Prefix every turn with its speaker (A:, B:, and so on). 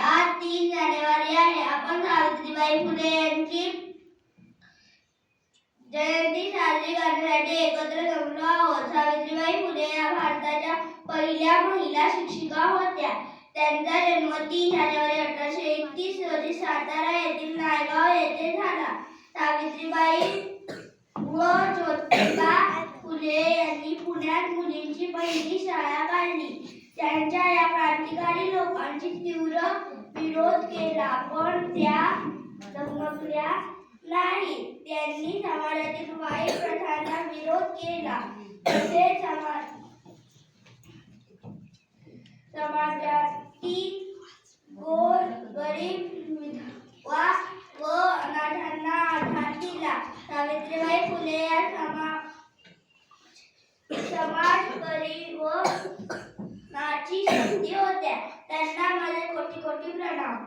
A: आज 3 जानेवारी आहे. आपण सावित्रीबाई फुले यांची जयंती साजरी करण्यासाठी एकत्र जमलो आहोत. सावित्रीबाई फुले या भारताच्या पहिल्या महिला शिक्षिका होत्या. त्यांचा जन्म 3 जानेवारी 1831 रोजी सातारा येथील नायगाव येथे झाला. सावित्रीबाई व ज्योतिबा फुले यांनी पुण्यात मुलींची पहिली शाळा काढली. त्यांच्या या क्रांतिकारी लोकांची तीव्र विरोध केला, पण त्या दमकल्या नाही. त्यांनी समाजातील वाईट प्रथांना विरोध केला. तसेच समाजातील गरीब, विधवा व अनाथांना आधार दिला. सावित्रीबाई फुले या समाजकारी व नाची शक्ती होत्या. त्यांना माझे कोटी कोटी प्रणाम.